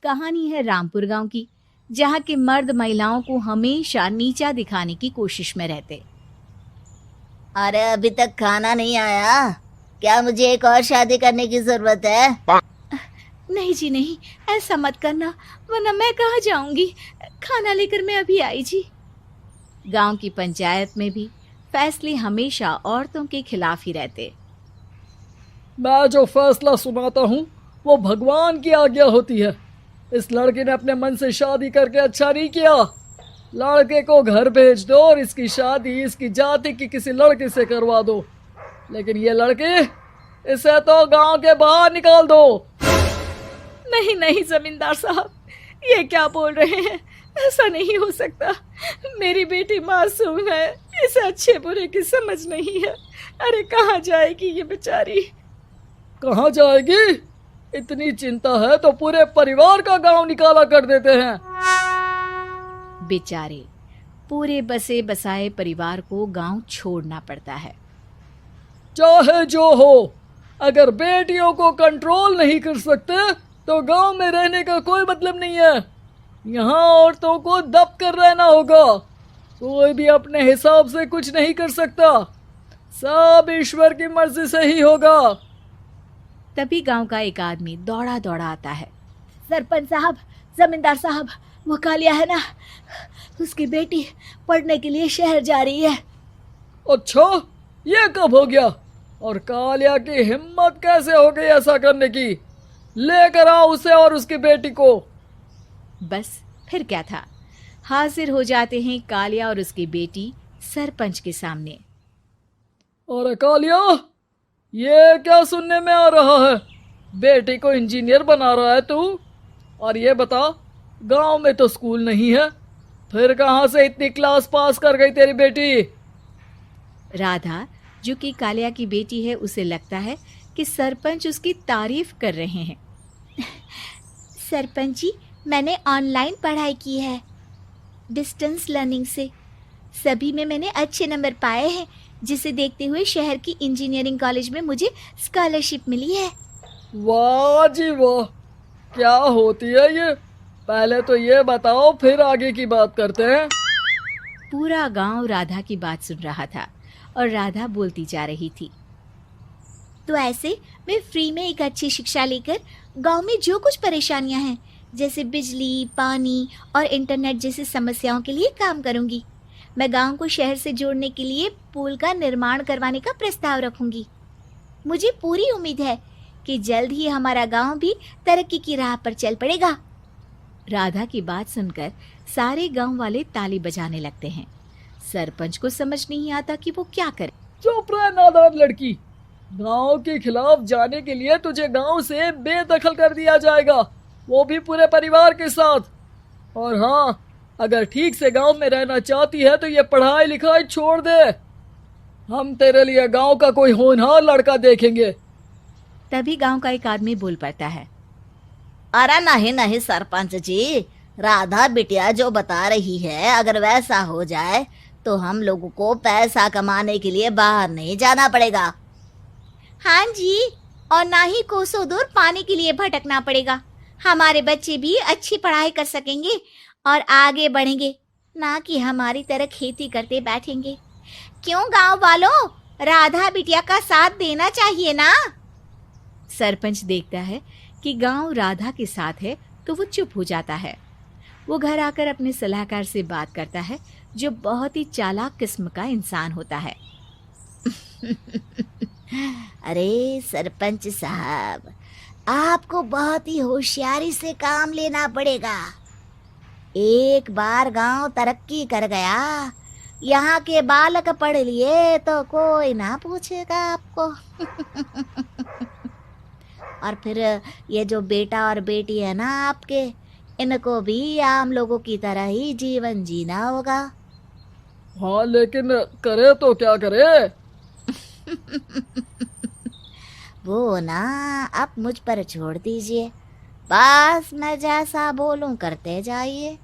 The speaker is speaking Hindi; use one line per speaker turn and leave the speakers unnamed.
कहानी है रामपुर गांव की, जहां के मर्द महिलाओं को हमेशा नीचा दिखाने की कोशिश में रहते।
अरे अभी तक खाना नहीं आया, क्या मुझे एक और शादी करने की जरूरत है?
नहीं जी नहीं, ऐसा मत करना, वरना मैं कहाँ जाऊंगी। खाना लेकर मैं अभी आई जी। गांव की पंचायत में भी फैसले हमेशा औरतों के खिलाफ ही रहते।
मैं जो फैसला सुनाता हूँ वो भगवान की आज्ञा होती है। इस लड़के ने अपने मन से शादी करके अच्छा नहीं किया। लड़के को घर भेज दो और इसकी शादी इसकी जाति की किसी लड़के से करवा दो, लेकिन ये लड़की, इसे तो गांव के बाहर निकाल दो।
नहीं नहीं जमींदार साहब, ये क्या बोल रहे हैं? ऐसा नहीं हो सकता। मेरी बेटी मासूम है, इसे अच्छे बुरे की समझ नहीं है। अरे कहाँ जाएगी ये बेचारी?
कहाँ जाएगी? इतनी चिंता है तो पूरे परिवार का गांव निकाला कर देते हैं।
बेचारे पूरे बसे बसाए परिवार को गांव छोड़ना पड़ता है।
चाहे जो हो, अगर बेटियों को कंट्रोल नहीं कर सकते तो गांव में रहने का कोई मतलब नहीं है। यहाँ औरतों को दब कर रहना होगा। कोई भी अपने हिसाब से कुछ नहीं कर सकता, सब ईश्वर की मर्जी से ही होगा।
तभी गांव का एक आदमी दौड़ा दौड़ा आता है। सरपंच साहब, जमींदार साहब, वो कालिया है ना, उसकी बेटी पढ़ने के लिए शहर जा रही है।
अच्छा, ये कब हो गया? और कालिया की हिम्मत कैसे हो गई ऐसा करने की? लेकर आओ उसे और उसकी बेटी को।
बस फिर क्या था, हाजिर हो जाते हैं कालिया और उसकी बेटी सरपंच के सामने।
और कालिया, ये क्या सुनने में आ रहा है? बेटी को इंजीनियर बना रहा है तू? और ये बता, गांव में तो स्कूल नहीं है, फिर कहाँ से इतनी क्लास पास कर गई तेरी बेटी?
राधा, जो कि कालिया की बेटी है, उसे लगता है कि सरपंच उसकी तारीफ कर रहे हैं। सरपंच जी, मैंने ऑनलाइन पढ़ाई की है, डिस्टेंस लर्निंग से। सभी में मैंने अच्छे नंबर पाए हैं, जिसे देखते हुए शहर की इंजीनियरिंग कॉलेज में मुझे स्कॉलरशिप मिली है।
वाह जी वाह, क्या होती है ये? पहले तो ये बताओ, फिर आगे की बात करते हैं।
पूरा गांव राधा की बात सुन रहा था और राधा बोलती जा रही थी। तो ऐसे मैं फ्री में एक अच्छी शिक्षा लेकर गांव में जो कुछ परेशानियां हैं, जैसे बिजली, पानी और इंटरनेट जैसी समस्याओं के लिए काम करूंगी। मैं गांव को शहर से जोड़ने के लिए पुल का निर्माण करवाने का प्रस्ताव रखूंगी। मुझे पूरी उम्मीद है कि जल्द ही हमारा गांव भी तरक्की की राह पर चल पड़ेगा। राधा की बात सुनकर सारे गांव वाले ताली बजाने लगते हैं। सरपंच को समझ नहीं आता कि वो क्या करे।
चुप रह नादान लड़की, गांव के खिलाफ जाने के लिए तुझे गांव से बेदखल कर दिया जाएगा, वो भी पूरे परिवार के साथ। और हाँ, अगर ठीक से गांव में रहना चाहती है तो ये पढ़ाई लिखाई छोड़ दे। हम तेरे लिए गांव का कोई होनहार लड़का देखेंगे।
तभी गांव का एक आदमी बोल पड़ता है।
अरे नहीं नहीं सरपंच जी, राधा बिटिया जो बता रही है, अगर वैसा हो जाए तो हम लोगों को पैसा कमाने के लिए बाहर नहीं जाना पड़ेगा।
हाँ जी, और ना ही कोसों दूर पानी के लिए भटकना पड़ेगा। हमारे बच्चे भी अच्छी पढ़ाई कर सकेंगे और आगे बढ़ेंगे, ना कि हमारी तरह खेती करते बैठेंगे। क्यों गांव वालों, राधा बिटिया का साथ देना चाहिए ना। सरपंच देखता है कि गांव राधा के साथ है तो वो चुप हो जाता है। वो घर आकर अपने सलाहकार से बात करता है, जो बहुत ही चालाक किस्म का इंसान होता है।
अरे सरपंच साहब, आपको बहुत ही होशियारी से काम लेना पड़ेगा। एक बार गांव तरक्की कर गया, यहाँ के बालक पढ़ लिए तो कोई ना पूछेगा आपको। और फिर ये जो बेटा और बेटी है ना आपके, इनको भी आम लोगों की तरह ही जीवन जीना होगा।
हाँ, लेकिन करे तो क्या करे?
वो ना आप मुझ पर छोड़ दीजिए, बस मैं जैसा बोलूं करते जाइए।